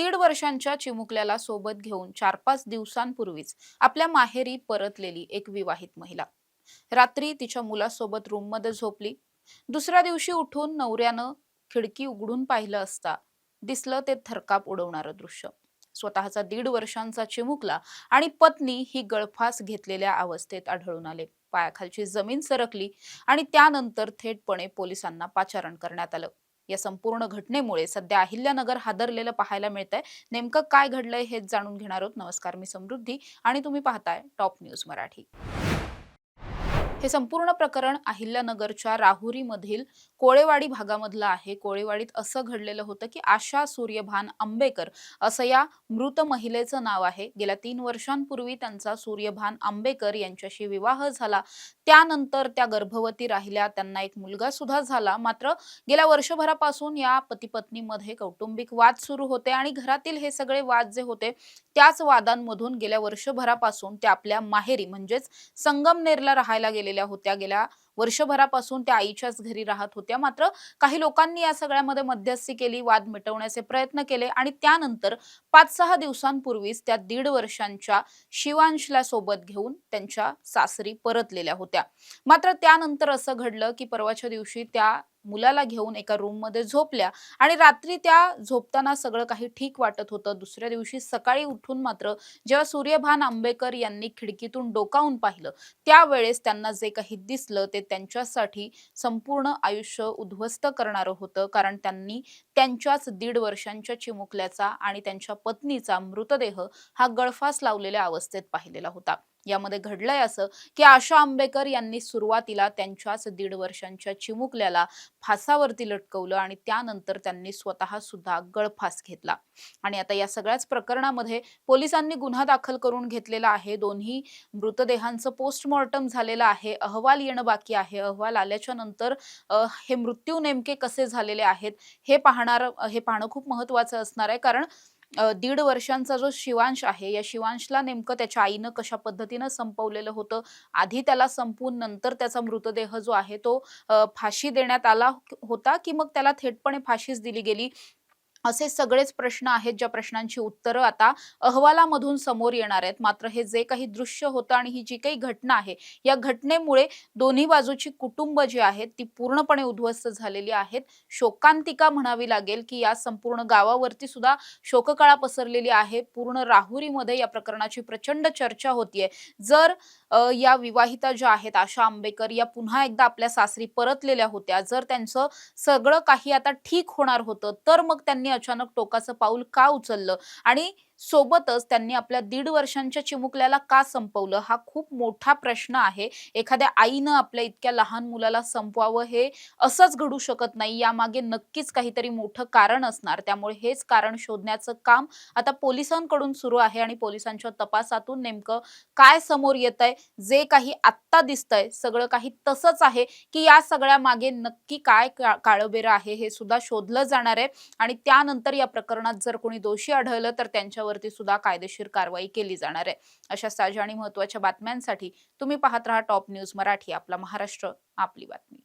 दीड वर्षांच्या चिमुकल्याला सोबत घेऊन 4-5 दिवसांपूर्वीच आपल्या माहेरी परतलेली एक विवाहित महिला रात्री तिच्या मुलासोबत रूममध्ये झोपली. दुसऱ्या दिवशी उठून नवऱ्यानं खिडकी उघडून पाहिलं असता दिसलं ते थरकाप उडवणारं दृश्य. स्वतःचा 1.5 वर्षांचा चिमुकला आणि पत्नी ही गळफास घेतलेल्या अवस्थेत आढळून आले. पायाखालची जमीन सरकली आणि त्यानंतर थेटपणे पोलिसांना पाचारण करण्यात आलं. या संपूर्ण घटनेमुळे सध्या अहिल्यानगर हादरलेलं पाहायला मिळतंय. नेमकं काय घडलंय हेच जाणून घेणार आहोत. नमस्कार, मी समृद्धी आणि तुम्ही पाहताय टॉप न्यूज मराठी. हे संपूर्ण प्रकरण अहिल्यानगरच्या राहुरीमधील कोळेवाडी भागामधलं आहे. कोळेवाडीत असं घडलेलं होतं की आशा सूर्यभान आंबेकर असं या मृत महिलेचं नाव आहे. गेल्या 3 वर्षांपूर्वी त्यांचा सूर्यभान आंबेकर यांच्याशी विवाह झाला. त्यानंतर त्या गर्भवती राहिल्या. त्यांना एक मुलगा सुद्धा झाला. मात्र गेल्या वर्षभरापासून या पती-पत्नीमध्ये कौटुंबिक वाद सुरू होते आणि घरातील हे सगळे वाद जे होते त्याच वादांमधून गेल्या वर्षभरापासून त्या आपल्या माहेरी म्हणजेच संगमनेरला राहायला गेलेल्या होत्या. गेल्या वर्षभरापासून त्या आईच्याच घरी राहत होत्या. मात्र काही लोकांनी या सगळ्यामध्ये मध्यस्थी केली, वाद मिटवण्याचे प्रयत्न केले आणि त्यानंतर 5-6 दिवसांपूर्वीच त्या 1.5 वर्षांच्या शिवांशला सोबत घेऊन त्यांच्या सासरी परतलेल्या होत्या. मात्र त्यानंतर असं घडलं की परवाच्या दिवशी त्या मुलाला घेऊन एका रूममध्ये झोपल्या आणि रात्री त्या झोपताना सगळं काही ठीक वाटत होतं. दुसऱ्या दिवशी सकाळी उठून मात्र जेव्हा सूर्यभान आंबेकर यांनी खिडकीतून डोकावून पाहिलं त्यावेळेस त्यांना जे काही दिसलं ते त्यांच्यासाठी संपूर्ण आयुष्य उद्ध्वस्त करणारं होतं. कारण त्यांनी त्यांच्याच 1.5 वर्षांच्या चिमुकल्याचा आणि त्यांच्या पत्नीचा मृतदेह हा गळफास लावलेल्या अवस्थेत पाहिलेला होता. यामध्ये घडलंय असं की आशा आंबेकर यांनी सुरुवातीला त्यांच्याच 1.5 वर्षांच्या चिमुकल्याला फासावरती लटकवलं आणि त्यानंतर त्यांनी स्वतः सुद्धा गळफास घेतला. आणि आता या सगळ्याच प्रकरणामध्ये पोलिसांनी गुन्हा दाखल करून घेतलेला आहे. दोन्ही मृतदेहांचं पोस्टमॉर्टम झालेलं आहे. अहवाल येणं बाकी आहे. अहवाल आल्याच्या नंतर हे मृत्यू नेमके कसे झालेले आहेत हे पाहणं खूप महत्त्वाचं असणार आहे. कारण 1.5 वर्षांचा जो शिवांश आहे, या शिवांशला नेमकं त्याच्या आईनं कशा पद्धतीनं संपवलेलं होतं. आधी त्याला संपवून नंतर त्याचा मृतदेह जो आहे तो फाशी देण्यात आला होता, की मग त्याला थेटपणे फाशीच दिली गेली. असे सगळेच प्रश्न आहेत, ज्या प्रश्नांची उत्तरं आता अहवालामधून समोर येणार आहेत. मात्र हे जे काही दृश्य होतं आणि ही जी काही घटना आहे, या घटनेमुळे दोन्ही बाजूची कुटुंब जी आहेत ती पूर्णपणे उद्ध्वस्त झालेली आहेत. शोकांतिका म्हणावी लागेल, की या संपूर्ण गावावरती सुद्धा शोककळा पसरलेली आहे. पूर्ण राहुरीमध्ये या प्रकरणाची प्रचंड चर्चा होतीये. जर या विवाहिता ज्या आहेत आशा आंबेकर या पुन्हा एकदा आपल्या सासरी परतलेल्या होत्या, जर त्यांचं सगळं काही आता ठीक होणार होतं, तर मग त्यांनी अचानक टोकाचं पाऊल का उचललं आणि सोबतच त्यांनी आपल्या 1.5 वर्षांच्या चिमुकल्याला का संपवलं, हा खूप मोठा प्रश्न आहे. एखाद्या आईनं आपल्या इतक्या लहान मुलाला संपवावं हे असंच घडू शकत नाही. यामागे नक्कीच काहीतरी मोठं कारण असणार. त्यामुळे हेच कारण शोधण्याचं काम आता पोलिसांकडून सुरू आहे आणि पोलिसांच्या तपासातून नेमकं काय समोर येतंय, जे काही आत्ता दिसतंय सगळं काही तसंच आहे, की या सगळ्या मागे नक्की काय काळबेरं आहे हे सुद्धा शोधलं जाणार आहे. आणि त्यानंतर या प्रकरणात जर कोणी दोषी आढळलं तर त्यांच्यावरती सुद्धा कायदेशीर कारवाई केली जाणार आहे. अशा ताज्या आणि महत्त्वाच्या बातम्यांसाठी तुम्ही पाहत रहा टॉप न्यूज मराठी. आपला महाराष्ट्र, आपली बातमी.